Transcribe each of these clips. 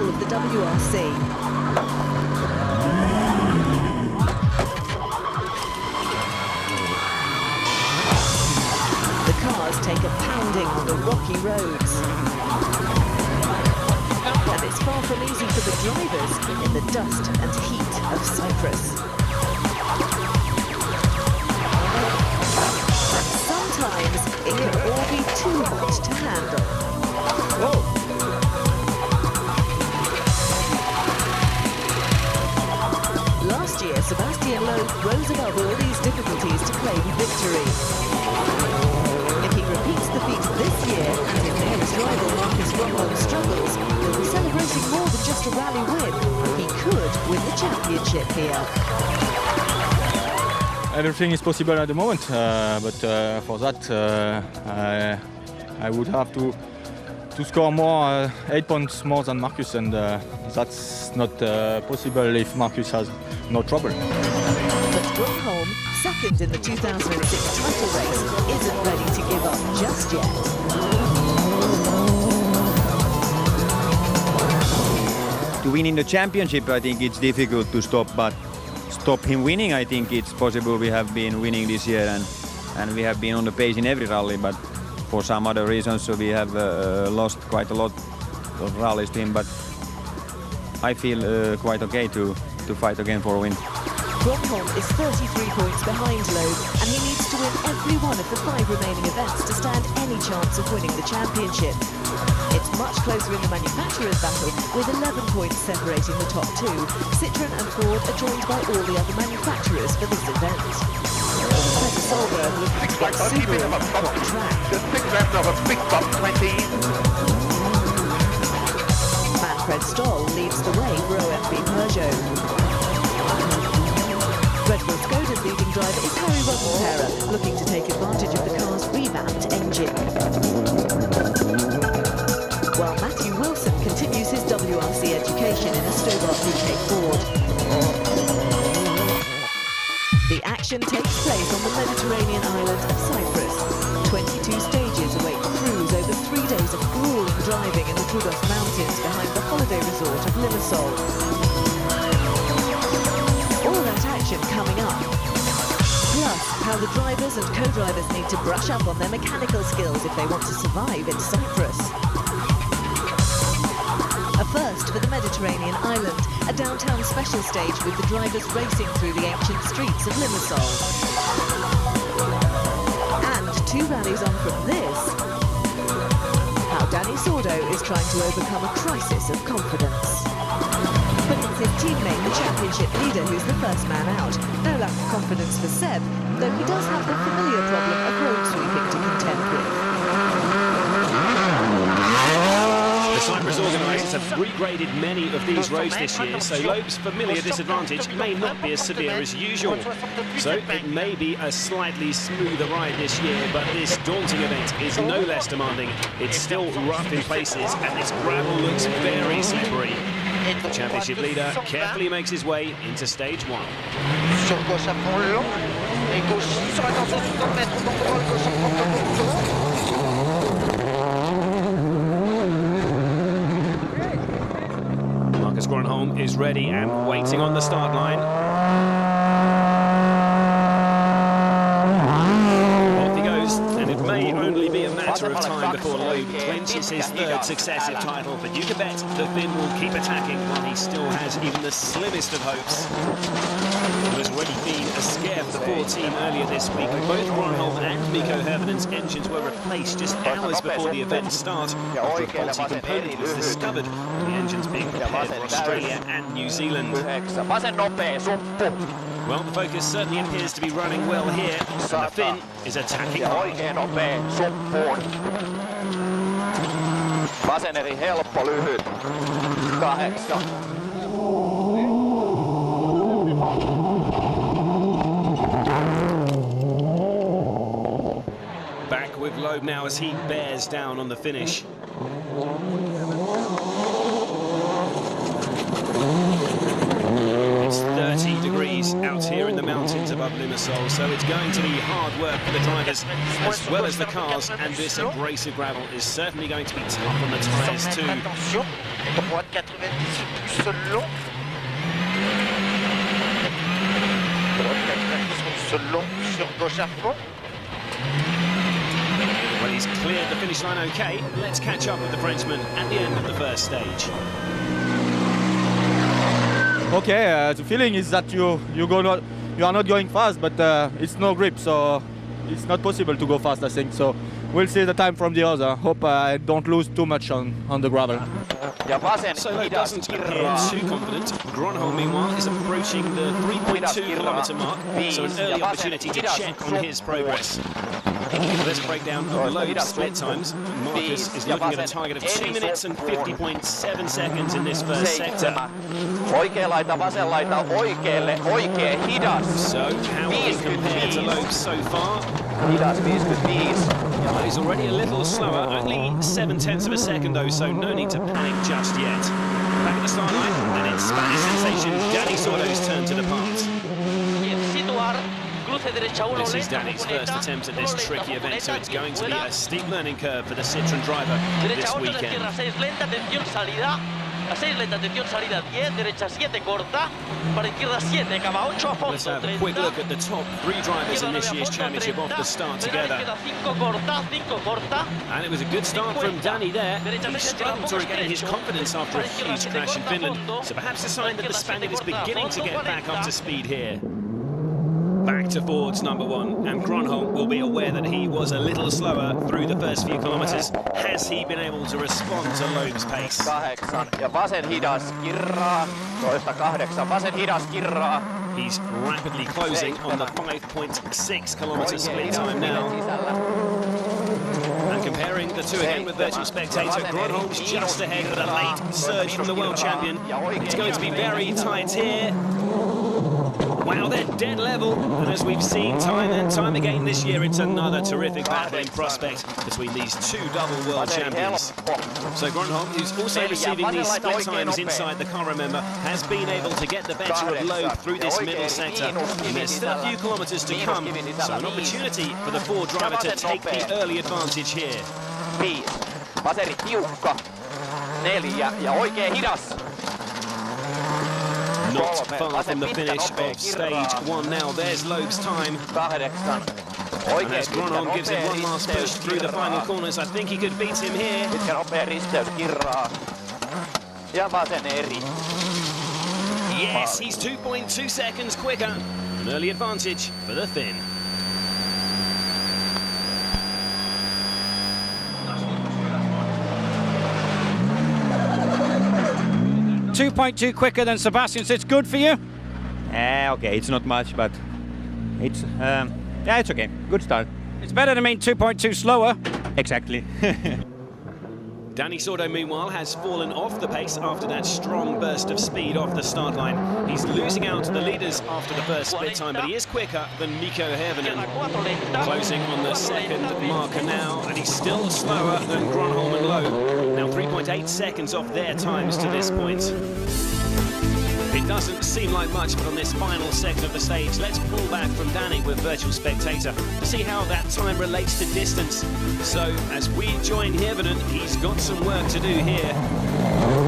control of the WRC. The cars take a pounding on the rocky roads. And it's far from easy for the drivers in the dust and heat of Cyprus. Sometimes it can all be too much to handle. Whoa. Last year, Sebastian Loeb rose above all these difficulties to claim victory. If he repeats the feat this year, and his nearest rival Marcus Rombom struggles, he'll be celebrating more than just a rally win. He could win the championship here. Everything is possible at the moment, but for that I would have to score more, 8 points more than Marcus, and that's not possible if Marcus has no trouble. But Grönholm, second in the 2006 title race, isn't ready to give up just yet. To win in the championship, I think it's difficult to stop, but stop him winning, I think it's possible. We have been winning this year, and we have been on the pace in every rally, but for some other reasons, so we have lost quite a lot of rallies to him, but I feel quite okay to fight again for a win. Grönholm is 33 points behind Loeb, and he needs to win every one of the 5 remaining events to stand any chance of winning the championship. It's much closer in the manufacturers' battle, with 11 points separating the top 2. Citroën and Ford are joined by all the other manufacturers for this event. Professor Solberg looking to get Subaru on track. Just big left of a big bump 20. Manfred Stoll leads the way for OMB Peugeot. Red Bull Skoda's leading driver is Harry Rottenterra, looking to take advantage of the car's revamped engine. While Matthew Wilson continues his WRC education in a Stobart UK Ford. The action takes place on the Mediterranean island of Cyprus. 22 stages await the crews over 3 days of grueling driving in the Troodos Mountains behind the holiday resort of Limassol. All that action coming up. Plus, how the drivers and co-drivers need to brush up on their mechanical skills if they want to survive in Cyprus. A first for the Mediterranean island, a downtown special stage with the drivers racing through the ancient streets of Limassol. And 2 rallies on from this, how Danny Sordo is trying to overcome a crisis of confidence. But it's his teammate, the championship leader, who's the first man out. No lack of confidence for Seb, though he does have the familiar problem of road sweeping to contend with. The Cyprus organisers have regraded many of these roads this year, so Loeb's familiar disadvantage may not be as severe as usual. So it may be a slightly smoother ride this year, but this daunting event is no less demanding. It's still rough in places, and this gravel looks very slippery. The championship leader carefully makes his way into stage 1. Sur gauche à fond long et gauche sur attention 60 mètres contrôle gauche à fond Marcus Grönholm is ready and waiting on the start line. Off he goes, and it may only be a matter of time before Loeb clinches his 3rd successive title, but you can bet the Finn will keep attacking while he still has even the slimmest of hopes. It has already been a scare for the Ford team earlier this week. Both Grönholm and Mikko Hirvonen's engines were replaced just hours before the event start after a faulty component was discovered on the engines being prepared for Australia and New Zealand. Well, the focus certainly appears to be running well here, and the Finn is attacking hard. Vaseneri helppo lyhyt 8. Back with Loeb now as he bears down on the finish. It's 30 degrees out here in the mountains. mountains above Limassol, so it's going to be hard work for the drivers as well as the cars, and this abrasive gravel is certainly going to be tough on the tyres too. Attention, droite 98 plus long. Droite 98 plus long sur gauche à fond. Well, he's cleared the finish line okay. Let's catch up with the Frenchman at the end of the first stage. Okay, the feeling is that you are not going fast, but it's no grip, so it's not possible to go fast, I think. So we'll see the time from the other. Hope I don't lose too much on the gravel. Solo doesn't appear too confident. Gronholm, meanwhile, is approaching the 3.2 kilometre mark, so an early opportunity to check on his progress. Let's break down the load split times. Marcus is looking at a target of 2 minutes and 50.7 seconds in this first sector. Oikea laita, vasen laita, oikealle, oikea, hidas. So, how will he compare to Loeb so far? Hidas 55. Well, he's already a little slower, only 7/10 of a second though, so no need to panic just yet. Back at the start line, and it's Spanish sensation Dani Sordo's turn to depart. This is Dani's first attempt at this tricky event, so it's going to be a steep learning curve for the Citroën driver this weekend. Let's have a quick look at the top 3 drivers in this year's championship off the start together. And it was a good start from Dani there. He struggled to regain his confidence after a huge crash in Finland, so perhaps a sign that the Spaniard is beginning to get back up to speed here. Back to Ford's number 1, and Gronholm will be aware that he was a little slower through the first few kilometres. Has he been able to respond to Loeb's pace? 8 ja vasen hidas kirraa. Toista 8, vasen hidas kirraa. He's rapidly closing on the 5.6 kilometre split time now. And comparing the two again with Virtual Spectator, Gronholm's just ahead with a late surge from the world champion. It's going to be very tight here. Wow, they're dead level, and as we've seen time and time again this year, it's another terrific battle in prospect between these two double world champions. So Gronholm, who's also receiving these split times inside the car, remember, has been able to get the better of Loeb through this middle sector. And there's still a few kilometres to come, so an opportunity for the Ford driver to take the early advantage here. 5, vaseri tiukka. 4 ja oikea hidas. Not far from the finish of stage 1 now. There's Loeb's time. 8. And as Gronholm gives it one last push through the final corners, I think he could beat him here. Pitkä nopea risteys kirraa. Ja vasen eri. Yes, he's 2.2 seconds quicker. An early advantage for the Finn. 2.2 quicker than Sebastian, so it's good for you? Okay, it's not much, but it's yeah, it's okay. Good start. It's better than being 2.2 slower. Exactly. Dani Sordo, meanwhile, has fallen off the pace after that strong burst of speed off the start line. He's losing out to the leaders after the first split time, but he is quicker than Mikko Hirvonen. Closing on the second marker now, and he's still slower than Gronholm and Loeb. Now 3.8 seconds off their times to this point. It doesn't seem like much, but on this final second of the stage, let's pull back from Dani with Virtual Spectator to see how that time relates to distance. So, as we join Hirvonen, he's got some work to do here.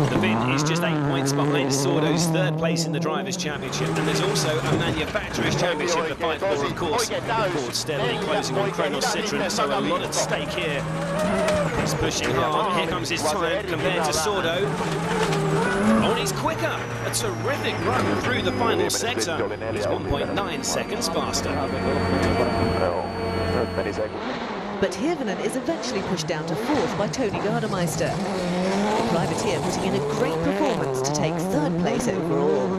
The Finn is just 8 points behind Sordo's 3rd place in the Drivers' Championship, and there's also a Manufacturers' Championship to fight for, of course. Ford steadily closing on Kronos Citroën, so a lot at stake here. He's pushing hard. Here comes his time compared to Sordo. Oh, and he's quicker. A terrific run through the final sector. He's 1.9 seconds faster. But Hirvonen is eventually pushed down to 4th by Tony Gardemeister. The privateer putting in a great performance to take 3rd place overall.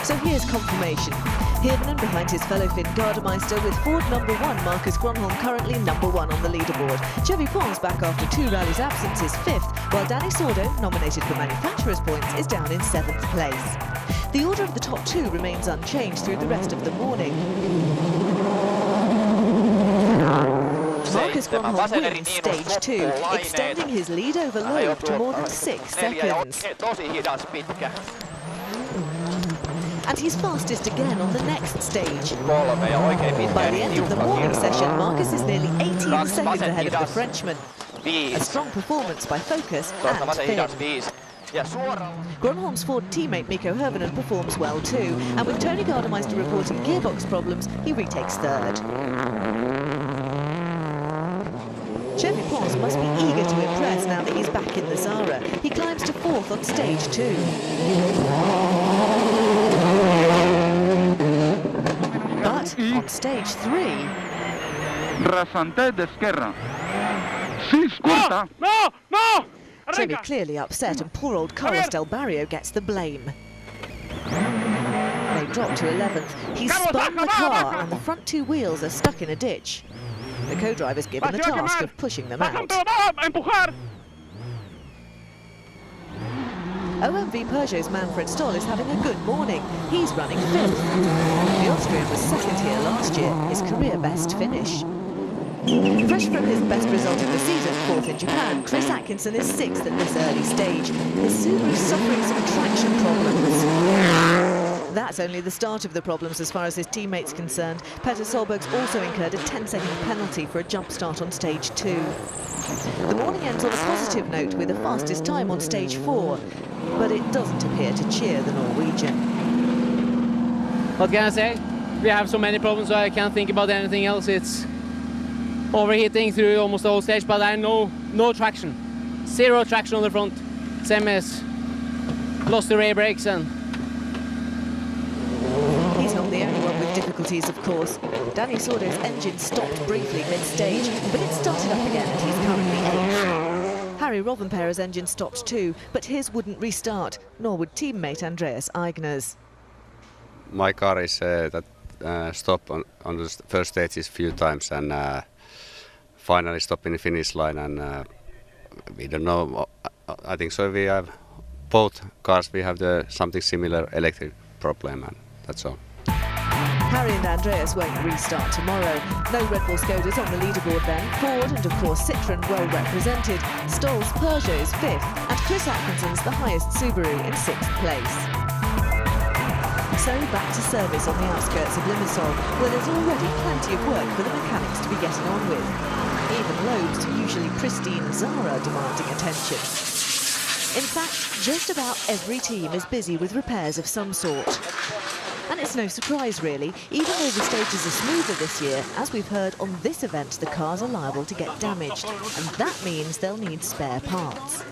So here's confirmation. Hirvonen behind his fellow Finn Gardemeister, with Ford number 1 Marcus Gronholm currently number 1 on the leaderboard. Chevy Pons back after 2 rallies absence is 5th, while Dani Sordo, nominated for manufacturer's points, is down in 7th place. The order of the top 2 remains unchanged through the rest of the morning. Marcus Gronholm wins stage 2, extending his lead over Loeb to more than 6 seconds. and he's fastest again on the next stage. 3 ja oikein pitkä. By the end of the morning session, Marcus is nearly 18 seconds ahead of the Frenchman. A strong performance by Focus and Finn. Ja suoraan. Gronholm's Ford teammate Mikko Hirvonen performs well too, and with Tony Gardemeister reporting gearbox problems, he retakes third. Chevy Pons must be eager to impress now that he's back in the Zara. He climbs to fourth on stage 2. But on stage 3... Rasante de Esquerra. No! Chevy clearly upset, and poor old Carlos Del Barrio gets the blame. They drop to 11th. He's spun the car and the front two wheels are stuck in a ditch. The co-driver's given the task of pushing them out. OMV Peugeot's Manfred Stoll is having a good morning. He's running 5th. The Austrian was 2nd here last year, his career best finish. Fresh from his best result of the season, 4th in Japan, Chris Atkinson is 6th at this early stage. His Subaru's suffering some traction problems. That's only the start of the problems as far as his teammate's concerned. Petter Solberg's also incurred a 10-second penalty for a jump start on stage 2. The morning ends on a positive note with the fastest time on stage 4, but it doesn't appear to cheer the Norwegian. What can I say? We have so many problems, so I can't think about anything else. It's overheating through almost the whole stage, but I know no traction. 0 traction on the front. Same as lost the rear brakes and... He's not the only one with difficulties, of course. Danny Sordo's engine stopped briefly mid-stage, but it started up again and he's currently 8th. Harry Rovanpera's engine stopped too, but his wouldn't restart, nor would teammate Andreas Eigner's. My car is stopped on the first stages a few times and finally stopped in the finish line, and we don't know, I think so we have both cars, we have something similar electric problem, and that's all. Harry and Andreas won't restart tomorrow. No Red Bull Skodas on the leaderboard then. Ford and of course Citroën well represented. Stoll's Peugeot's 5th and Chris Atkinson's the highest Subaru in 6th place. So back to service on the outskirts of Limassol, where there's already plenty of work for the mechanics to be getting on with. Even Loeb's usually pristine Zara demanding attention. In fact, just about every team is busy with repairs of some sort. And it's no surprise, really, even though the stages are smoother this year, as we've heard on this event, the cars are liable to get damaged, and that means they'll need spare parts.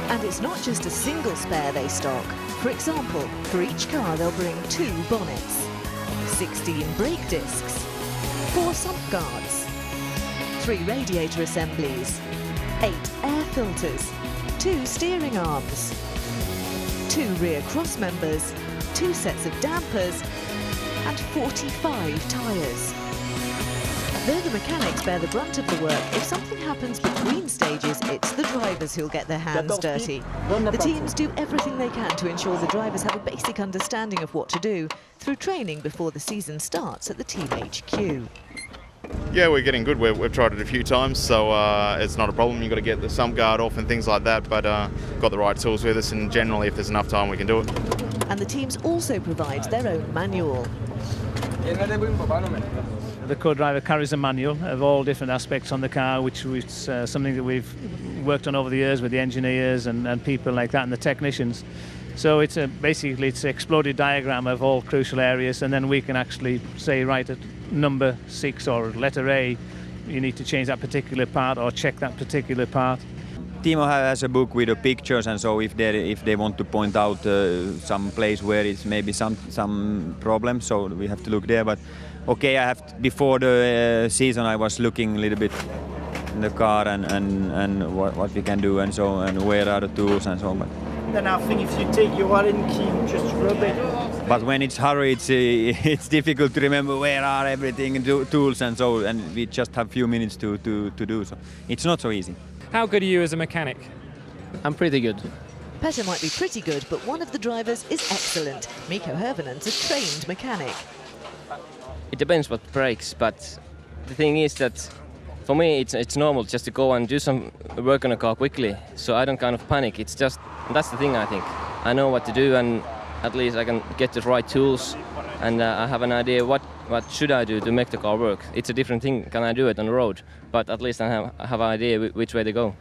And it's not just a single spare they stock. For example, for each car they'll bring 2 bonnets, 16 brake discs, 4 sump guards, 3 radiator assemblies, 8 air filters, 2 steering arms, 2 rear cross members, 2 sets of dampers, and 45 tyres. Though the mechanics bear the brunt of the work, if something happens between stages, it's the drivers who'll get their hands dirty. The teams do everything they can to ensure the drivers have a basic understanding of what to do through training before the season starts at the Team HQ. Yeah, we're getting good. We've tried it a few times, so it's not a problem. You've got to get the sump guard off and things like that, but got the right tools with us, and generally if there's enough time we can do it. And the teams also provide their own manual. The co-driver carries a manual of all different aspects on the car, which is something that we've worked on over the years with the engineers and people like that and the technicians. So it's basically it's an exploded diagram of all crucial areas, and then we can actually say, right, at number 6 or letter A, you need to change that particular part or check that particular part. Timo has a book with the pictures, and so if they want to point out some place where it's maybe some problem, so we have to look there. But okay, before the season I was looking a little bit in the car and what we can do and so, and where are the tools and so on. Then I think if you take your Allen key, just rub it. But when it's hurry, it's difficult to remember where are everything, tools and so, and we just have few minutes to do so. It's not so easy. How good are you as a mechanic? I'm pretty good. Petter might be pretty good, but one of the drivers is excellent. Mikko Hirvonen's a trained mechanic. It depends what breaks, but the thing is that for me it's normal just to go and do some work on a car quickly, so I don't kind of panic. It's just, that's the thing. I think I know what to do, and at least I can get the right tools, and I have an idea what should I do to make the car work. It's a different thing, can I do it on the road, but at least I have an idea which way to go.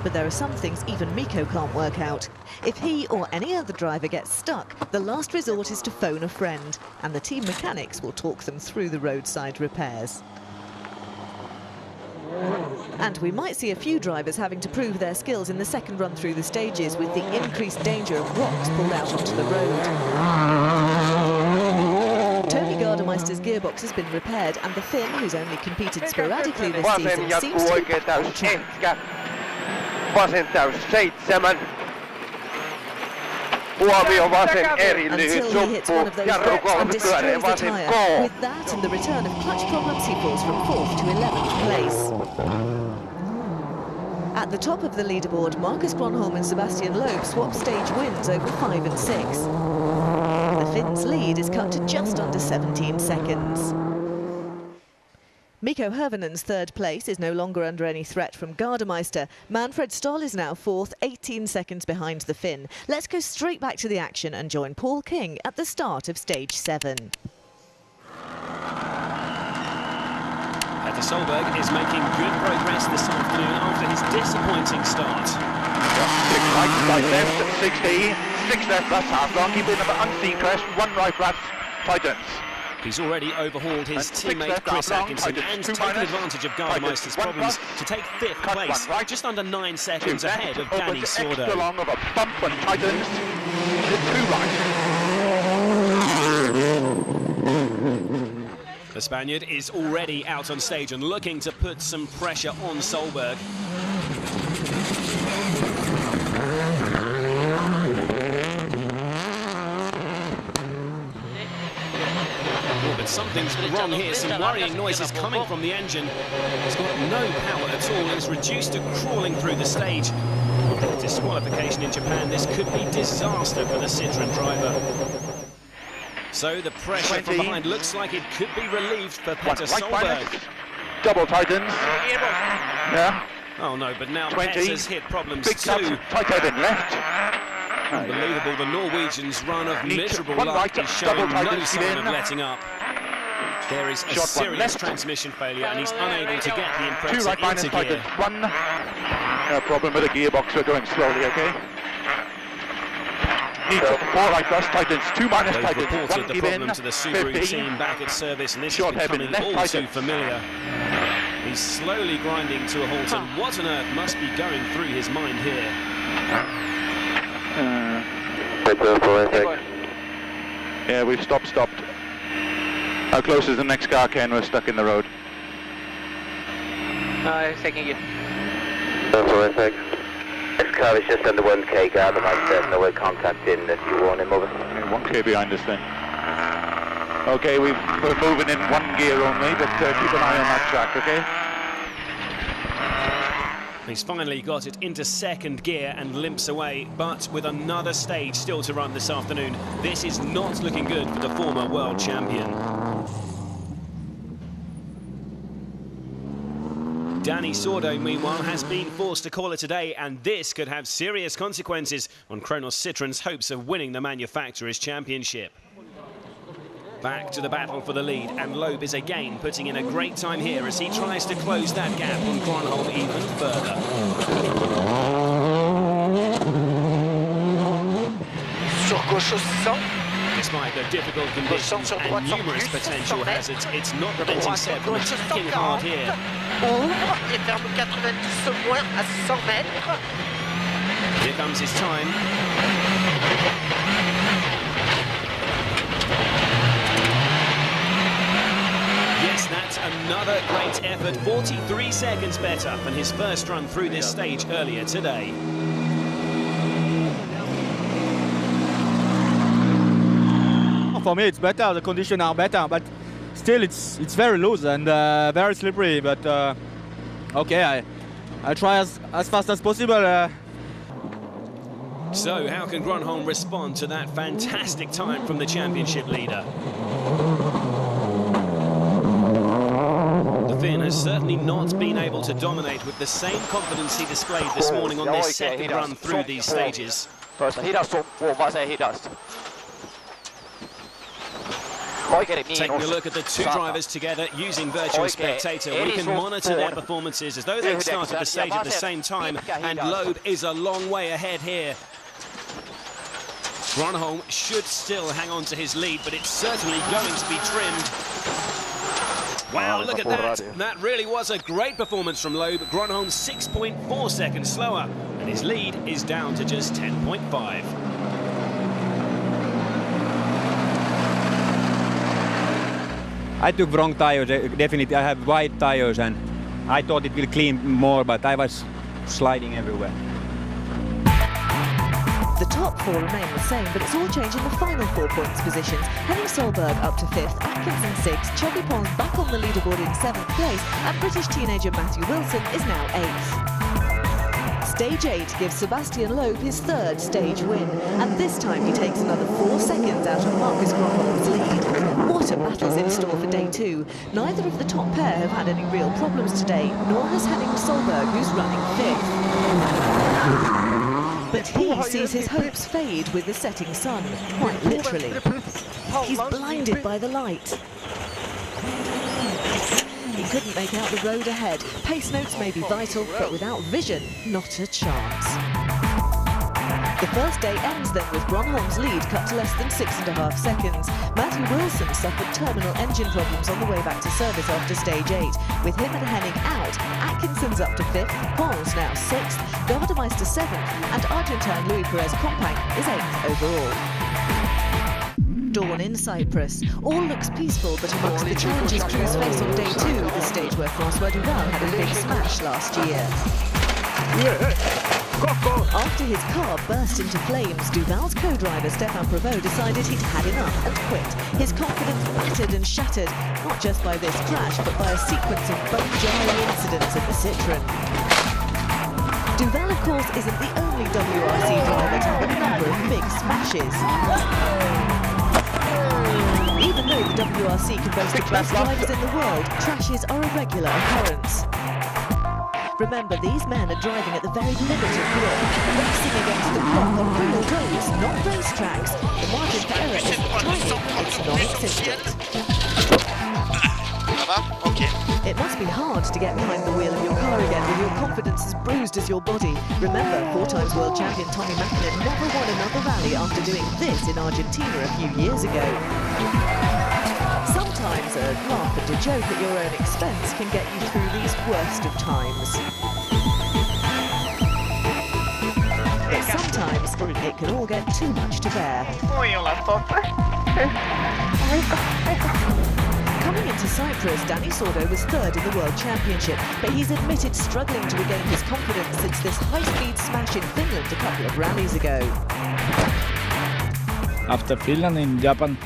But there are some things even Mikko can't work out. If he or any other driver gets stuck, the last resort is to phone a friend, and the team mechanics will talk them through the roadside repairs. And we might see a few drivers having to prove their skills in the second run through the stages, with the increased danger of rocks pulled out onto the road. Toby Gardemeister's gearbox has been repaired, and the Finn, who's only competed sporadically this season, seems to be on track. Vasen täys 7. Huomio vasen eri lyhyt suppu. Jarru 3 pyöree vasen K. With that and the return of clutch problems, he falls from 4th to 11th place. At the top of the leaderboard, Marcus Gronholm and Sebastian Loeb swap stage wins over 5 and 6. The Finn's lead is cut to just under 17 seconds. Mikko Hirvonen's third place is no longer under any threat from Gardemeister. Manfred Stoll is now 4th, 18 seconds behind the Finn. Let's go straight back to the action and join Paul King at the start of stage 7. Petter Solberg is making good progress this afternoon after his disappointing start. 6 right, 5 left, 60, 6 left, that's half long, keep in an unseen crest, 1 right flat, tightens. He's already overhauled his teammate Chris Atkinson and taken advantage of Gardemeister's problems to take 5th place, just under 9 seconds ahead of Danny Sordo. Extra long of a bump and tightens, 2 right. The Spaniard is already out on stage and looking to put some pressure on Solberg. But something's wrong here, some worrying noises coming from the engine. It's got no power at all and is reduced to crawling through the stage. With disqualification in Japan, this could be disaster for the Citroën driver. So the pressure from behind looks like it could be relieved for Petter Solberg. Double tightens. Yeah. Oh no, but now Petter's hit problems too. Tight head in left. Unbelievable, the Norwegian's run of miserable luck is showing no sign of letting up. There is a serious transmission failure and he's unable to get the Impreza into gear. 1. No problem with the gearbox, we're going slowly, okay? Needs 4 right plus, tightens, 2 minus They've tightens, reported 1 the give in, problem to the Subaru 15. team back at service, and this Short is becoming head in all left, too tightens. familiar. He's slowly grinding to a halt, and what on earth must be going through his mind here? Yeah, we've stopped. How close is the next car, Ken? We're stuck in the road. Taking you. Next car is just under 1k, Gardemeister, no way contacting if you want him over. 1k behind us then. Okay, we're moving in 1 gear only, but keep an eye on that track, okay? He's finally got it into 2nd gear and limps away, but with another stage still to run this afternoon, this is not looking good for the former world champion. Danny Sordo, meanwhile, has been forced to call it a day, and this could have serious consequences on Kronos Citroën's hopes of winning the Manufacturers' Championship. Back to the battle for the lead, and Loeb is again putting in a great time here as he tries to close that gap on Gronholm even further. Despite the difficult conditions and numerous potential hazards, it's not preventing Seb from attacking hard here. Here comes his time. Yes, that's another great effort. 43 seconds better than his first run through this stage earlier today. For me, it's better. The conditions are better, but still, it's very loose and very slippery. But okay, I try as fast as possible. So, how can Gronholm respond to that fantastic time from the championship leader? The Finn has certainly not been able to dominate with the same confidence he displayed this morning on this second run through these stages. Taking a look at the two drivers together using Virtual Spectator, we can monitor their performances as though they started the stage at the same time, and Loeb is a long way ahead here. Gronholm should still hang on to his lead, but it's certainly going to be trimmed. Wow, look at that. That really was a great performance from Loeb. Gronholm 6.4 seconds slower, and his lead is down to just 10.5. I took wrong tires, definitely. I have wide tires and I thought it will clean more, but I was sliding everywhere. The top four remain the same, but it's all changing the final 4 points positions. Henning Solberg up to 5th, Atkins in 6th, Chubby Pons back on the leaderboard in 7th place, and British teenager Matthew Wilson is now 8th. Stage 8 gives Sebastian Loeb his 3rd stage win, and this time he takes another 4 seconds out of Marcus Gronholm's lead. What a battle's in store for day 2. Neither of the top pair have had any real problems today, nor has Henning Solberg, who's running 5th. But he sees his hopes fade with the setting sun, quite literally. He's blinded by the light. He couldn't make out the road ahead. Pace notes may be vital, but without vision, not a chance. The first day ends then with Gronholm's lead cut to less than 6.5 seconds. Matthew Wilson suffered terminal engine problems on the way back to service after stage 8. With him and Henning out, Atkinson's up to 5th, Pons now 6th, Gardemeister 7th, and Argentine Louis Perez Compang is 8th overall. Dawn in Cyprus. All looks peaceful, but amongst the challenges crews face on day 2, the stage where Francois Duval had a big smash last year. After his car burst into flames, Duval's co-driver Stéphane Prévost decided he'd had enough and quit. His confidence battered and shattered, not just by this crash, but by a sequence of bone-jarring incidents in the Citroën. Duval, of course, isn't the only WRC driver to have a number of big smashes. Even though the WRC can boast the best drivers in the world, crashes are a regular occurrence. Remember, these men are driving at the very limit of grip, racing against the clock on real roads, not racetracks. The margin for error isn't tiny, it's non-existent. It must be hard to get behind the wheel of your car again with your confidence as bruised as your body. Remember, 4-time world champion Tommy Mäkinen never won another rally after doing this in Argentina a few years ago. Sometimes a laugh and a joke at your own expense can get you through these worst of times. But sometimes it can all get too much to bear. Coming into Cyprus, Danny Sordo was 3rd in the World Championship, but he's admitted struggling to regain his confidence since this high-speed smash in Finland a couple of rallies ago. After Finland, in Japan,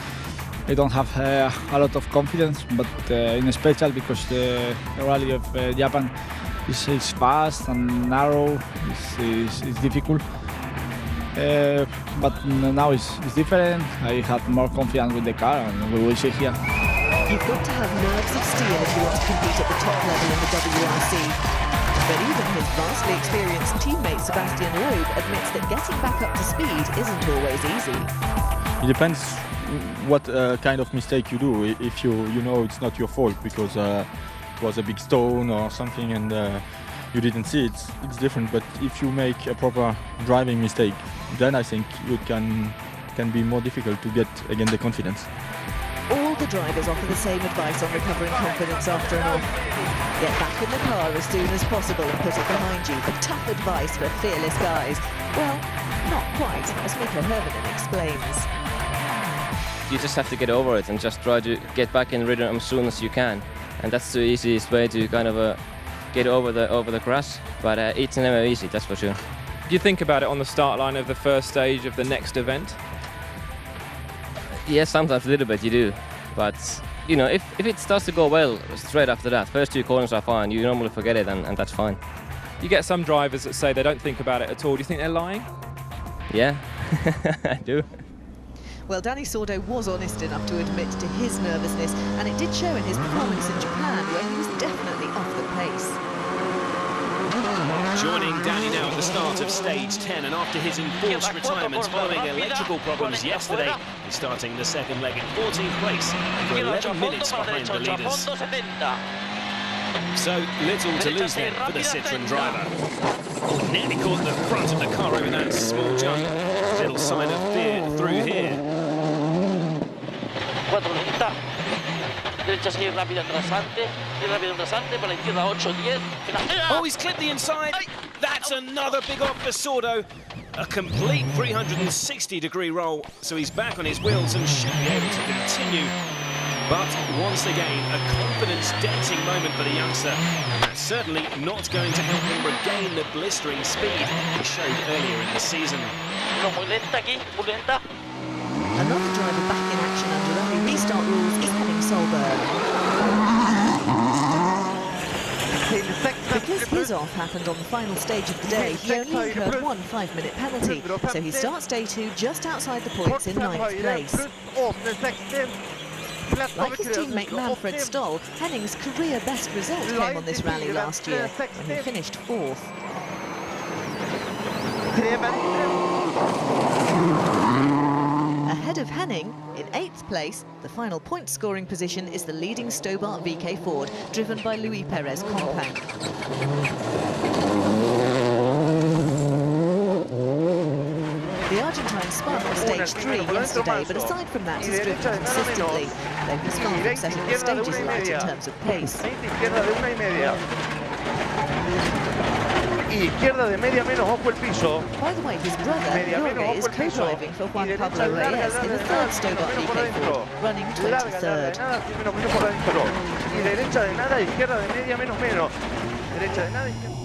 I don't have a lot of confidence, but in special because the rally of Japan is fast and narrow, is difficult. But now it's different. I have more confidence with the car, and we will see here. You've got to have nerves of steel if you want to compete at the top level in the WRC. But even his vastly experienced teammate Sebastian Loeb admits that getting back up to speed isn't always easy. It depends what kind of mistake you do. If you know it's not your fault because it was a big stone or something and you didn't see it, it's different. But if you make a proper driving mistake, then I think it can be more difficult to get again the confidence. All the drivers offer the same advice on recovering confidence after an off. Get back in the car as soon as possible and put it behind you. A tough advice for fearless guys. Well, not quite, as Mikko Hirvonen explains. You just have to get over it and just try to get back in rhythm as soon as you can. And that's the easiest way to kind of get over the crash. But it's never easy, that's for sure. Do you think about it on the start line of the first stage of the next event? Yes, sometimes a little bit you do, but you know, if it starts to go well straight after that, first 2 corners are fine, you normally forget it and that's fine. You get some drivers that say they don't think about it at all. Do you think they're lying? Yeah, I do. Well, Danny Sordo was honest enough to admit to his nervousness, and it did show in his performance in Japan, where he was definitely Joining Danny now at the start of stage 10, and after his enforced retirement following electrical problems yesterday, he's starting the second leg in 14th place for 11 minutes behind the leaders. So little to lose then for the Citroën driver. Oh, nearly caught the front of the car over that small jump. Little sign of fear through here. 4.90. Derecha sigue rápida en rasante, para la izquierda 8.10. Oh, he's clipped the inside. That's another big off for Sordo. A complete 360-degree roll, so he's back on his wheels and should be able to continue. But once again, a confidence-denting moment for the youngster. That's certainly not going to help him regain the blistering speed he showed earlier in the season. Another driver back in action under early restart rules is Henning Solberg. Because his off happened on the final stage of the day, he only incurred one 5-minute penalty, so he starts day 2 just outside the points in 9th place. Like his teammate Manfred Stoll, Henning's career best result came on this rally last year, when he finished 4th. Ahead of Henning, in 8th place, the final point-scoring position is the leading Stobart VK Ford, driven by Luis Perez Compan. The Argentine spun on stage 3 yesterday, but aside from that, he's driven consistently, though he's far from setting the stages alight in terms of pace. Izquierda de media menos, ojo el piso. By the way, his brother, Jorge, is co-driving for Juan Pablo Reyes in the 3rd Stobart VK Ford, running 23rd. Y derecha de nada, izquierda de media menos menos. Derecha de nada, izquierda.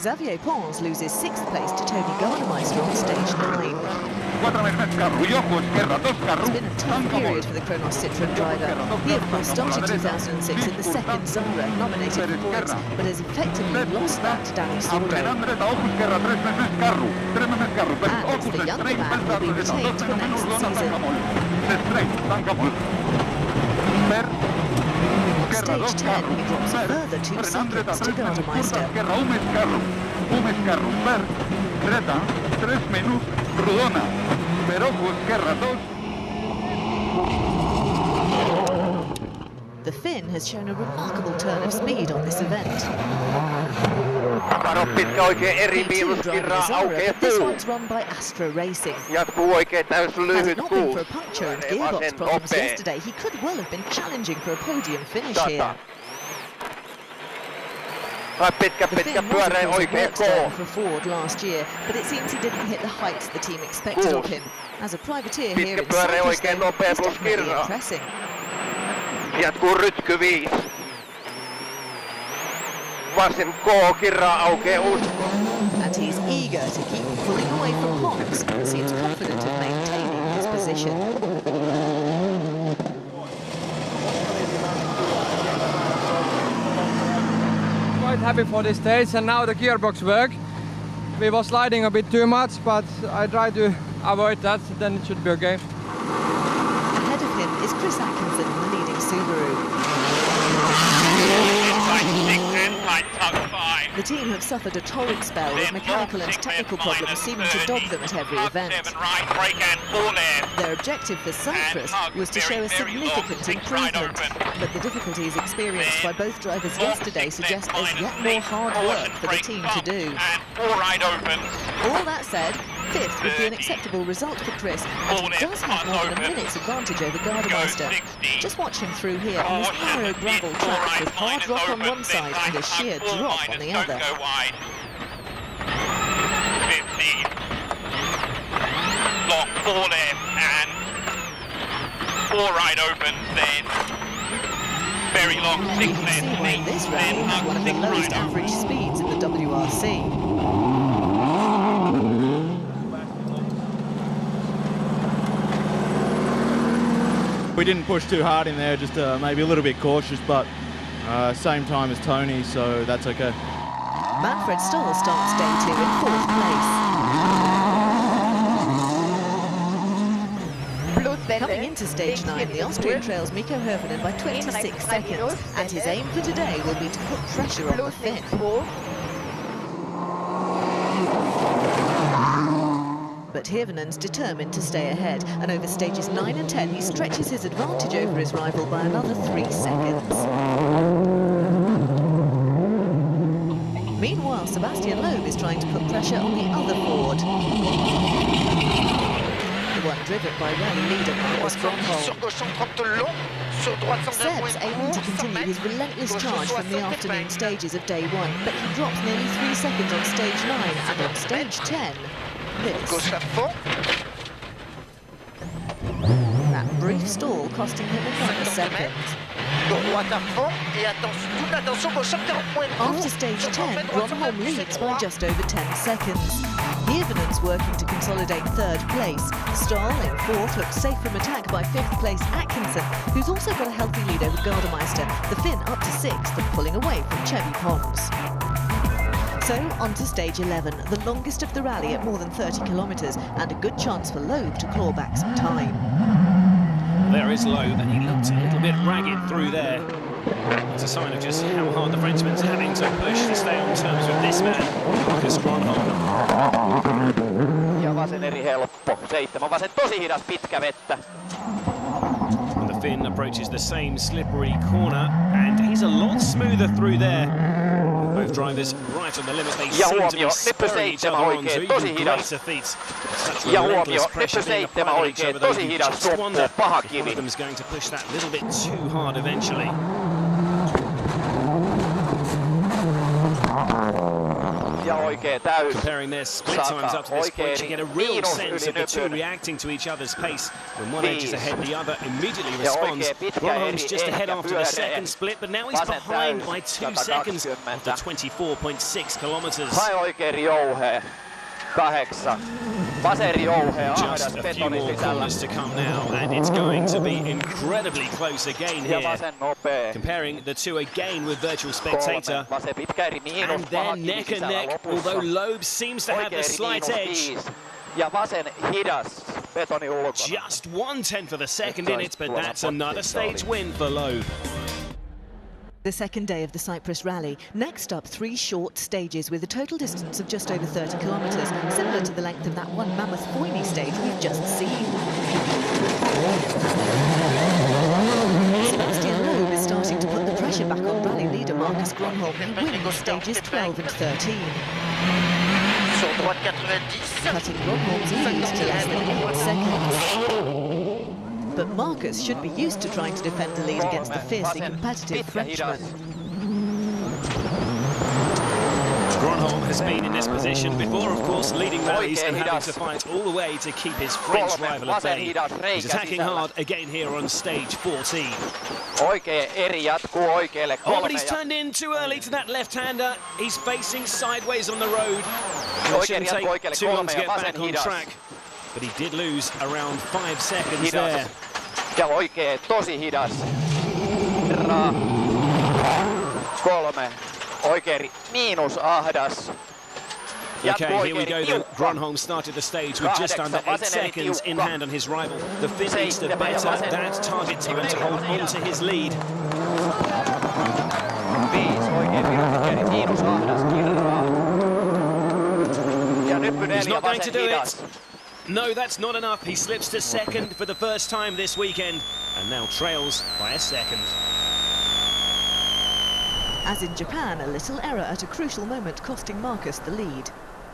Xavier Pons loses 6th place to Tony Gardemeister on stage 9. It's been a tough period for the Kronos Citroën driver. He, of course, started 2006 in the 2nd Zara, nominated for points, but has effectively lost that to Danny Sordo. And it's the younger man will be retained for next season. On stage 10, he drops a further 2 seconds to Gardemeister. The Finn has shown a remarkable turn of speed on this event. This one's run by Astra Racing. Had it not been for a puncture and gearbox problems yesterday, he could well have been challenging for a podium finish here. The Finn was, of course, a work driver for Ford last year, but it seems he didn't hit the heights the team expected of him. As a privateer here in Cyprus, though, he's definitely impressing. Jatkuu rytky 5. Vasen K, kirra aukeaa And he's eager to keep pulling away from Pons and seems confident of maintaining his position. Quite happy for this stage, and now the gearbox work. We were sliding a bit too much, but I tried to avoid that, then it should be okay. Ahead of him is Chris Atkinson, the leading Subaru. The team have suffered a torrid spell with mechanical and technical problems seeming to dog them at every event. Their objective for Cyprus was to show a significant improvement, but the difficulties experienced by both drivers yesterday suggest there's yet more hard work for the team to do. All that said, 5th would be an acceptable result for Chris, and he does have more than a minute's advantage over Gardemeister. Just watch him through here on this narrow gravel track with hard rock on one side and a sheer drop on the other. 15. Long 4 left and 4 right opens, then very long 6 left. You can see why in this rally has one of the lowest average speeds in the WRC. We didn't push too hard in there, just maybe a little bit cautious, but same time as Tony, so that's okay. Manfred Stoll starts day 2 in 4th place. Plus 10 Coming into stage 9, the Austrian trails Mikko Hirvonen by 26 seconds, and his aim for today will be to put pressure on the Finn. But Hirvonen's determined to stay ahead, and over stages 9 and 10 he stretches his advantage over his rival by another 3 seconds. Meanwhile, Sebastian Loeb is trying to put pressure on the other Ford. The one driven by rally leader Marcus Gronholm. Seb's aiming to continue his relentless charge from the afternoon stages of day 1, but he drops nearly 3 seconds on stage 9 and on stage 10. That brief stall costing him another second. After stage 10, Gronholm leads by just over 10 seconds. Hirvonen's working to consolidate 3rd place. Stoll in 4th looks safe from attack by 5th place Atkinson, who's also got a healthy lead over Gardemeister. The Finn up to 6th and pulling away from Chevy Pons. So, on to stage 11, the longest of the rally at more than 30 kilometres, and a good chance for Loeb to claw back some time. There is Loeb, and he looked a little bit ragged through there. It's a sign of just how hard the Frenchman's having to push to stay on terms with this man, Marcus Gronholm. Ja vasen eri helppo. 7 vasen tosi hidas pitkä vettä. And the Finn approaches the same slippery corner, and he's a lot smoother through there. Both drivers right on the limit. They seem to be spurring each other on to even greater feats. Such relentless pressure being applied on each other, though you just wonder if one of them is going to push that little bit too hard eventually. Comparing their split times up to this point, you get a real sense of the two reacting to each other's pace. When one edges ahead, the other immediately responds. Gronholm's just ahead after the second split, but now he's behind by 2 seconds after 24.6 kilometres. Just a few more corners to come now, and it's going to be incredibly close again here. Comparing the two again with Virtual Spectator, and they're neck and neck, although Loeb seems to have the slight edge. Just 1/10 of a second in it, but that's another stage win for Loeb. The second day of the Cyprus rally. Next up, 3 short stages with a total distance of just over 30 kilometres, similar to the length of that one mammoth Foyne stage we've just seen. Sebastian Loeb is starting to put the pressure back on rally leader Marcus Gronholm, who wins stages 12 and 13. Cutting Gronholm's lead to less than 8 seconds. But Marcus should be used to trying to defend the lead against the fiercely competitive Frenchman. Gronholm has been in this position before, of course, leading rallies and having to fight all the way to keep his French rival at bay. He's attacking hard again here on stage 14. Oh, but he's turned in too early to that left-hander. He's facing sideways on the road. It shouldn't take too long to get back on track. But he did lose around 5 seconds there. Ja oikein tosi hidas. 3. Oikein miinusahdas. Okay, here we go then. Gronholm started the stage with just under 8 seconds in hand on his rival. The Finn needs to better that target time to hold on to his lead. 5 oikein miinusahdas. Ja nyt He's not going to do hidas. it. No, that's not enough. He slips to second for the first time this weekend and now trails by a second. As in Japan, a little error at a crucial moment costing Marcus the lead.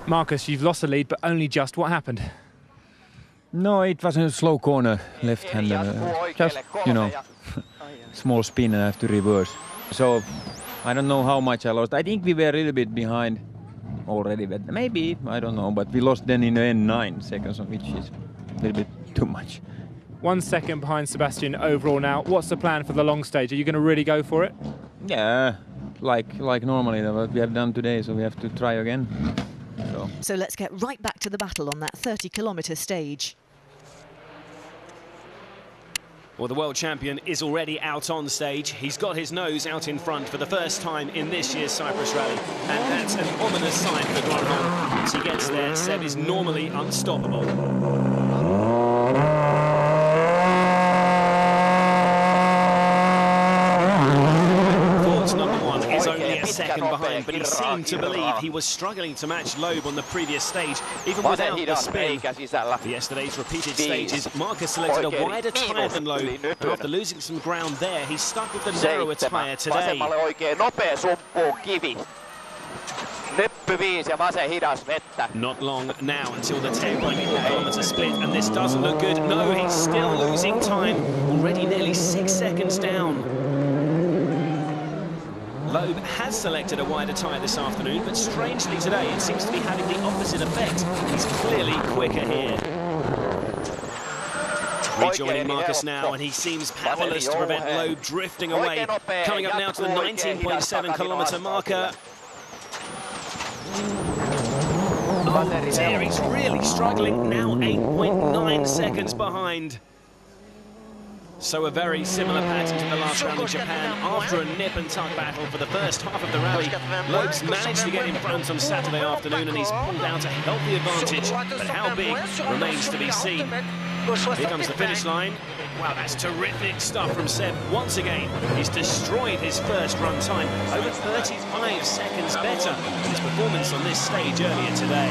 Marcus, you've lost the lead, but only just. What happened? No, it was a slow corner, left-hander. Just, you know, small spin and I have to reverse. So, I don't know how much I lost. I think we were a little bit behind already, but maybe, I don't know. But we lost then in the end 9 seconds, which is a little bit too much. 1 second behind Sebastian overall now. What's the plan for the long stage? Are you going to really go for it? Yeah, like normally, what we have done today, so we have to try again. So let's get right back to the battle on that 30-kilometre stage. Well, the world champion is already out on stage. He's got his nose out in front for the first time in this year's Cyprus rally, and that's an ominous sign for Gronholm. As he gets there, Seb is normally unstoppable. second behind, but he seemed to believe he was struggling to match Loeb on the previous stage, even without the spin. For yesterday's repeated stages, Marcus selected a wider tyre than Loeb, and after losing some ground there, he stuck with the narrower tyre today. Not long now until the 10.4-kilometre split, and this doesn't look good. No, he's still losing time, already nearly 6 seconds down. Loeb has selected a wider tyre this afternoon, but strangely today it seems to be having the opposite effect. He's clearly quicker here. Rejoining Marcus now, and he seems powerless to prevent Loeb drifting away. Coming up now to the 19.7-kilometre marker. Oh dear, he's really struggling, now 8.9 seconds behind. So a very similar pattern to the last round in Japan. After a nip and tuck battle for the first half of the rally, Loeb's managed to get in front on Saturday afternoon, and he's pulled out a healthy advantage, but how big remains to be seen. Here comes the finish line. Wow, that's terrific stuff from Seb. Once again, he's destroyed his first run time, over 35 seconds better than his performance on this stage earlier today.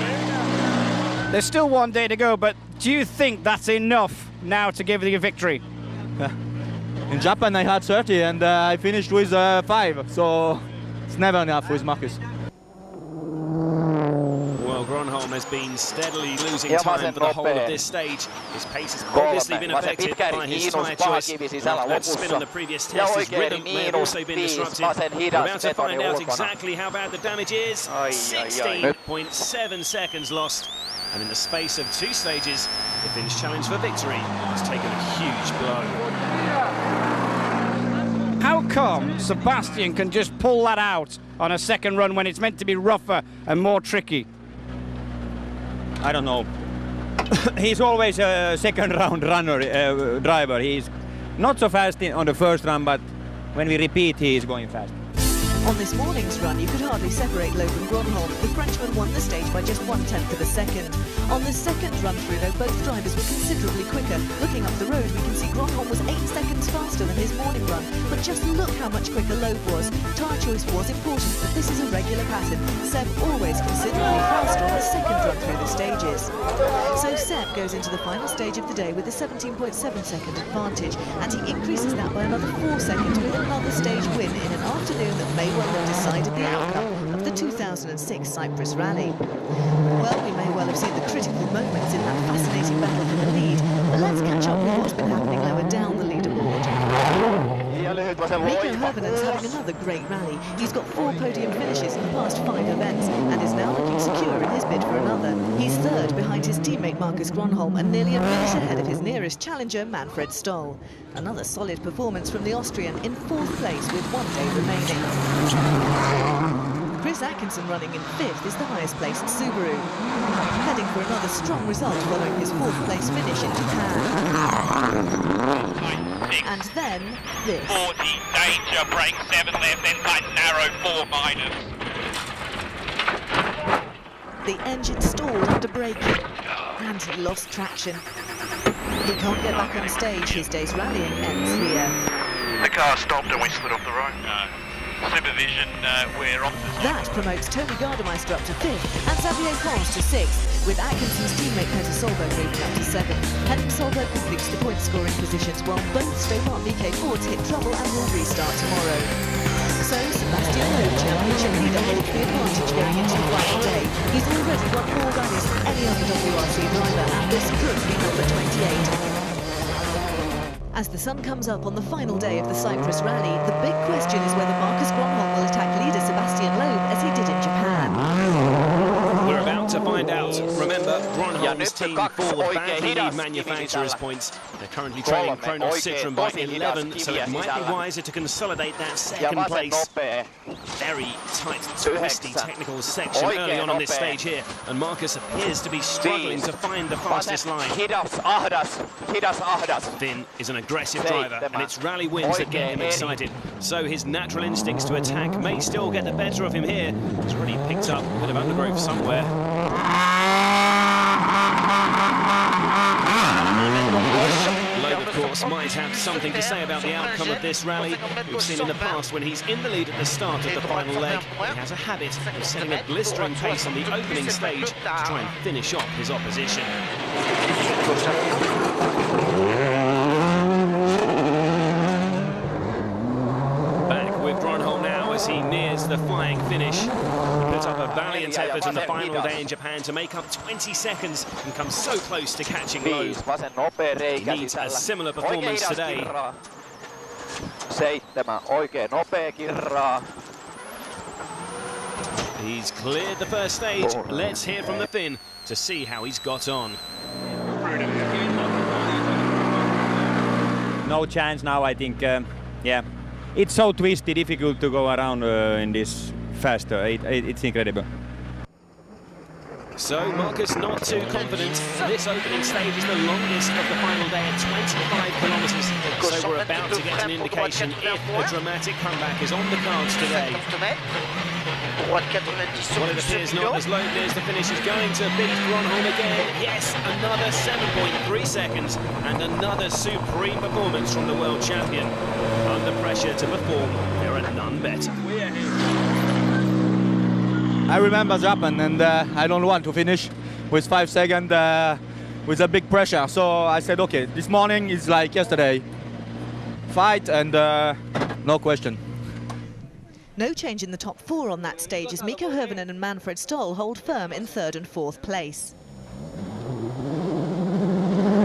There's still one day to go, but do you think that's enough now to give you a victory? In Japan I had 30 and I finished with 5, so it's never enough with Marcus. Well, Gronholm has been steadily losing time for the whole of this stage. His pace has obviously been affected by his tyre choice. After that spin on the previous test, his rhythm may have also been disrupted. We're about to find out exactly how bad the damage is. 16.7 seconds lost. And in the space of 2 stages, the Finnish challenge for victory has taken a huge blow. How come Sebastian can just pull that out on a second run when it's meant to be rougher and more tricky? I don't know. He's always a second round runner, driver. He's not so fast on the first run, but when we repeat, he is going fast. On this morning's run, you could hardly separate Loeb and Gronholm. The Frenchman won the stage by just 1/10 of a second. On the second run-through, though, both drivers were considerably quicker. Looking up the road, we can see Gronholm was 8 seconds faster than his morning run. But just look how much quicker Loeb was. Tyre choice was important, but this is a regular pattern. Seb always considerably faster on the second run through the stages. So Seb goes into the final stage of the day with a 17.7-second advantage, and he increases that by another 4 seconds with another stage win in an afternoon that may well have decided the outcome of the 2006 Cyprus rally. Well, we may well have seen the critical moments in that fascinating battle for the lead, but let's catch up with what's been happening lower down the leaderboard. Mikko Hirvonen's having another great rally. He's got 4 podium finishes in the past 5 events and is now looking secure in his bid for another. He's third behind his teammate Marcus Gronholm and nearly a minute ahead of his nearest challenger Manfred Stoll. Another solid performance from the Austrian in 4th place with 1 day remaining. Chris Atkinson running in 5th is the highest placed Subaru, heading for another strong result following his 4th place finish in Japan. And then this. 40, danger, brake 7 left, inside narrow 4 minus. The engine stalled after braking, and he lost traction. He can't get back on stage. His day's rallying ends here. The car stopped and we slid off the road. Supervision, we're off the side. That promotes Tony Gardemeister up to 5th and Xavier Pons to 6th, with Atkinson's teammate Peter Solberg moving up to 7th. Henning Solberg completes the point-scoring positions while both Stobart VK Fords hit trouble and will restart tomorrow. So Sebastian Loeb, championship leader, holds the advantage going into the final day. He's already won more rallies than any other WRC driver, and this could be number 28. As the sun comes up on the final day of the Cyprus rally, the big question is whether Marcus Gronholm will attack leader Sebastian Loeb as he did in Japan. We're about to find out. Remember, Gronholm's team Ford badly need manufacturers' points. They're currently trailing Kronos Citroën by 11, so it might be wiser to consolidate that second place. Very tight, twisty technical section early on this stage here, and Marcus appears to be struggling to find the fastest line. Finn is an aggressive driver, and it's rally wins that get him excited. So his natural instincts to attack may still get the better of him here. He's already picked up a bit of undergrowth somewhere. Loeb, of course, boss might have something to say about the outcome of this rally. We've seen in the past when he's in the lead at the start of the final leg, he has a habit of setting a blistering pace on the opening stage to try and finish off his opposition. Back with Gronholm now as he nears the flying finish. Put up a valiant effort in the final day in Japan to make up 20 seconds and come so close to catching Loeb. He needs a similar performance today. 7, oikein nopea kirraa. He's cleared the first stage. Let's hear from the Finn to see how he's got on. No chance now, I think. Yeah, it's so twisty, difficult to go around in this faster. It's incredible. So Marcus not too confident. This opening stage is the longest of the final day at 25 kilometres. So we're about to get an indication if a dramatic comeback is on the cards today. Well, it appears not, as Loeb nears the finish. He's going to beat Gronholm again. Yes, another 7.3 seconds and another supreme performance from the world champion. Under pressure to perform, there are none better. I remember Japan, and I don't want to finish with 5 seconds with a big pressure. So I said, okay, this morning is like yesterday. Fight and no question. No change in the top 4 on that stage as Mikko Hirvonen and Manfred Stoll hold firm in 3rd and 4th place.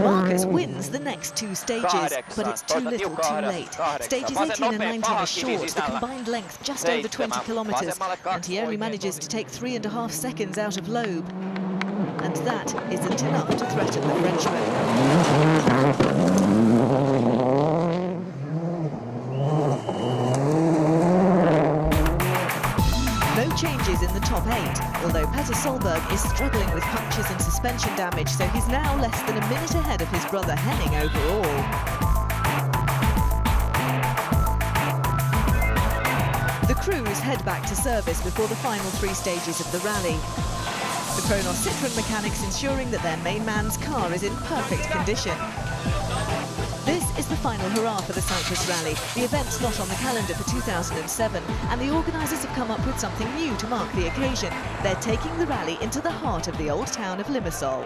Marcus wins the next 2 stages, but it's too little too late. Stages 18 and 19 are short, the combined length just over 20 kilometres, and he only manages to take 3.5 seconds out of Loeb. And that isn't enough to threaten the Frenchman. No changes in the top 8, although Petter Solberg is struggling with punctures and suspension damage, so he's now less than a minute ahead of his brother Henning overall. The crews head back to service before the final 3 stages of the rally. The Kronos Citroën mechanics ensuring that their main man's car is in perfect condition. This is the final hurrah for the Cyprus Rally. The event's not on the calendar for 2007, and the organisers have come up with something new to mark the occasion. They're taking the rally into the heart of the old town of Limassol.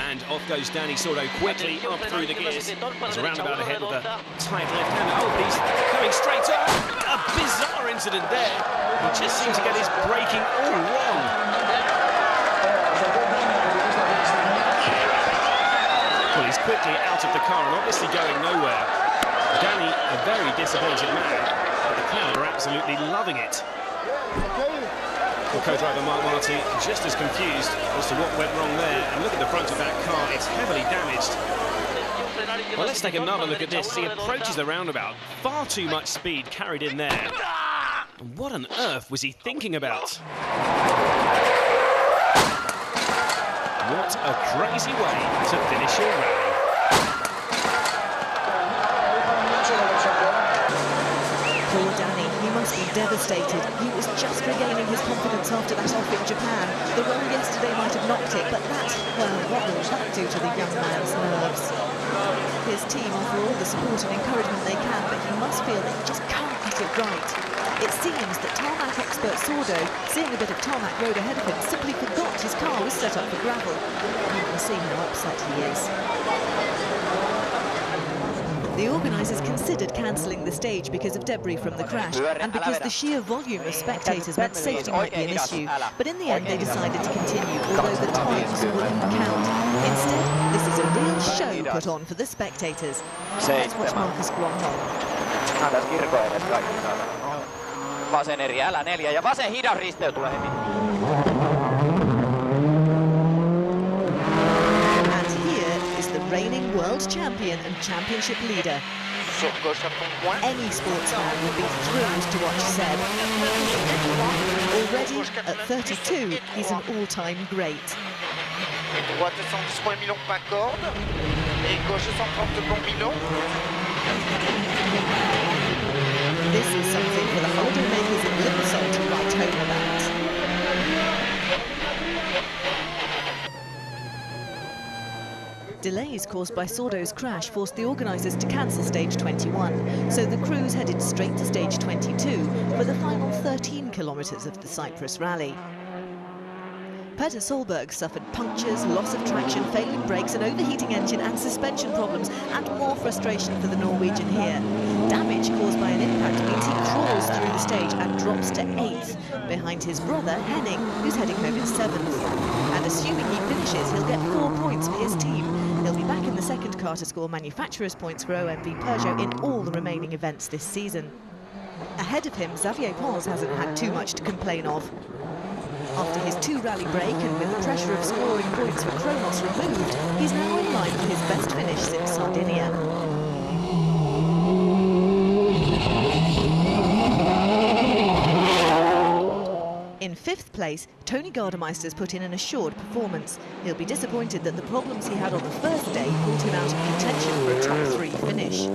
And off goes Danny Sordo quickly up through the gears. He's around about ahead of the tight left-hander. Oh, but he's coming straight up. A bizarre incident there. He just seems to get his braking all wrong. Well, he's quickly out of the car and obviously going nowhere. Danny, a very disappointed man, but the crowd are absolutely loving it. Well, co-driver Mark Marty just as confused as to what went wrong there. And look at the front of that car, it's heavily damaged. Well, let's take another look at this. He approaches the roundabout. Far too much speed carried in there. And what on earth was he thinking about? What a crazy way to finish your rally. Poor Danny, he must be devastated. He was just regaining his confidence after that off in Japan. The roll yesterday might have knocked it, but that, well, what will that do to the young man's nerves? His team offer all the support and encouragement they can, but he must feel that he just can't get it right. It seems that tarmac expert Sordo, seeing a bit of tarmac road ahead of him, simply forgot his car was set up for gravel. You can see how upset he is. The organisers considered cancelling the stage because of debris from the crash and because the sheer volume of spectators meant safety might be an issue. But in the end they decided to continue, although the times wouldn't count. Instead, this is a real show put on for the spectators. Let's watch Marcus Gronholm. Vasen eri, älä 4 ja vasen hidas risteys tulee heti. And here is the reigning world champion and championship leader. Any sports fan would be thrilled to watch Seb. Already at 32, he's an all-time great. Droite 110 pour le Milon Concorde et gauche 130 pour Milon. This is something for the holidaymakers in Limassol to write home about. Delays caused by Sordo's crash forced the organisers to cancel stage 21, so the crews headed straight to stage 22 for the final 13 kilometres of the Cyprus rally. Petter Solberg suffered punctures, loss of traction, failing brakes, an overheating engine and suspension problems, and more frustration for the Norwegian here. Damage caused by an impact means he crawls through the stage and drops to 8th, behind his brother Henning, who's heading home in 7th. And assuming he finishes, he'll get 4 points for his team. He'll be back in the second car to score manufacturers' points for OMV Peugeot in all the remaining events this season. Ahead of him, Xavier Pons hasn't had too much to complain of. After his 2-rally break and with the pressure of scoring points for Kronos removed, he's now in line for his best finish since Sardinia. In 5th place, Tony Gardemeister's put in an assured performance. He'll be disappointed that the problems he had on the first day pulled him out of contention for a top 3 finish.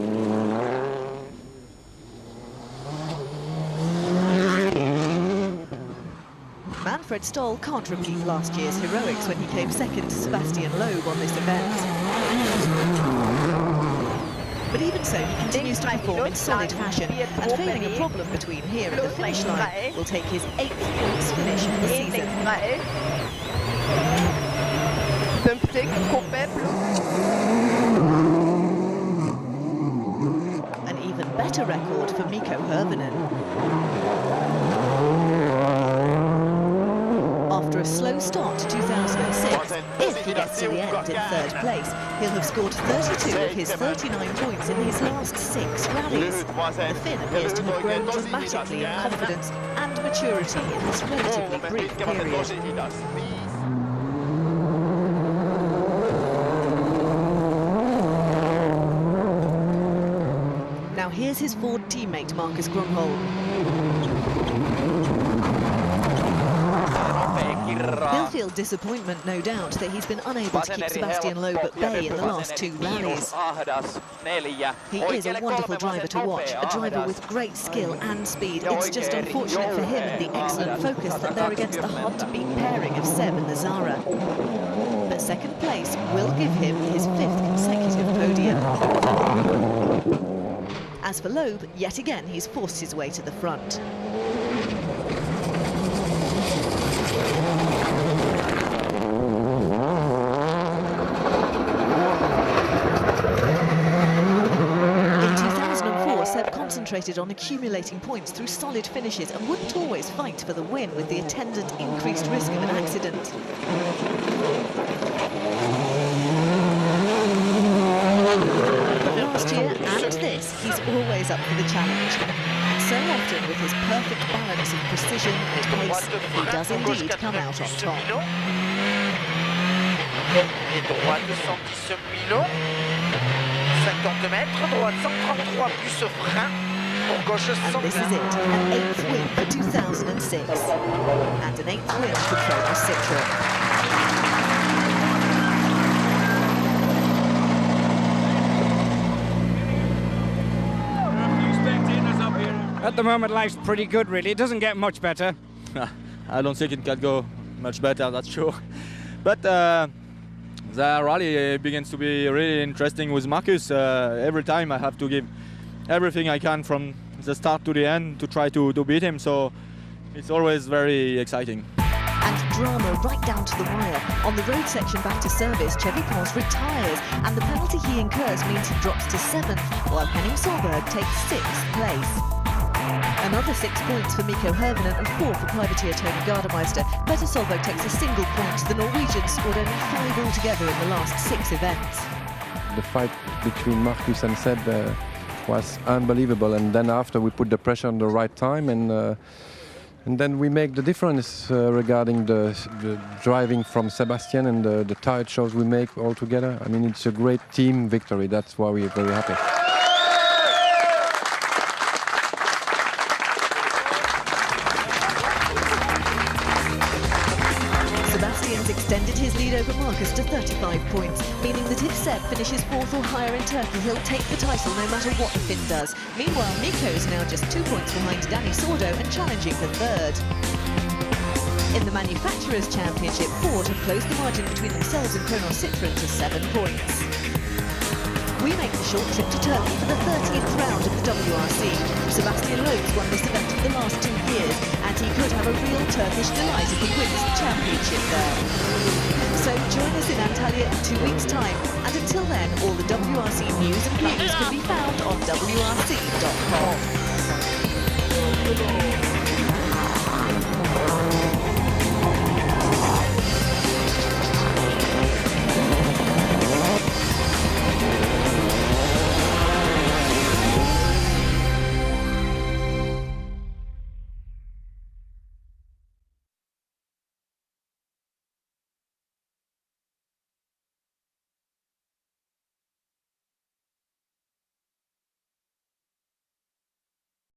Manfred Stoll can't repeat last year's heroics when he came second to Sebastian Loeb on this event. But even so, he continues to perform in solid fashion, and failing a problem between here and the finish line will take his 8th points finish of the season. An even better record for Mikko Hirvonen. After a slow start to 2006, if he gets to the end in 3rd place, he'll have scored 32 of his 39 points in his last 6 rallies. The Finn appears to have grown dramatically in confidence and maturity in this relatively brief period. Now here's his Ford teammate Marcus Grönholm. He'll feel disappointment, no doubt, that he's been unable to keep Sebastian Loeb at bay in the last 2 rallies. He is a wonderful driver to watch, a driver with great skill and speed. It's just unfortunate for him and the excellent focus that they're against the hard-to-beat pairing of Seb and Lazara. But 2nd place will give him his 5th consecutive podium. As for Loeb, yet again he's forced his way to the front. Concentrated on accumulating points through solid finishes and wouldn't always fight for the win with the attendant increased risk of an accident. But last year and this, he's always up for the challenge. And so often with his perfect balance of precision and pace, he does indeed come out on top. Et droite 110 Milo, 50 mètres, droite 133 plus frein, pour gauche 120. And this is it, an 8th win for 2006, and an 8th win for WRC Cyprus. At the moment, life's pretty good, really. It doesn't get much better. I don't think it can go much better, that's true. But the rally begins to be really interesting with Marcus. Every time I have to give everything I can from the start to the end to try to beat him, so it's always very exciting. And drama right down to the wire. On the road section back to service, Chevy Pons retires, and the penalty he incurs means he drops to 7th, while Henning Solberg takes 6th place. Another 6 points for Mikko Hirvonen and 4 for privateer Tony Gardemeister. Petter Solberg takes a single point. The Norwegians scored only 5 altogether in the last 6 events. The fight between Marcus and Seb was unbelievable, and then after we put the pressure on the right time, and then we make the difference regarding the driving from Sebastian and the tired shows we make all together. I mean, it's a great team victory. That's why we're very happy. Sebastian's extended his lead over Marcus to 35 points, meaning that if Seb finishes 4th or higher in Turkey, he'll take the title no matter what the Finn does. Meanwhile, Mikko is now just 2 points behind Danny Sordo and challenging for 3rd. In the Manufacturers' Championship, Ford have closed the margin between themselves and Kronos Citroën to 7 points. we make the short trip to Turkey for the 30th round of the WRC. Sebastian Loeb's won this event for the last 2 years, and he could have a real Turkish delight if he wins the championship there. So join us in Antalya in 2 weeks' time, and until then, all the WRC news and views can be found on WRC.com.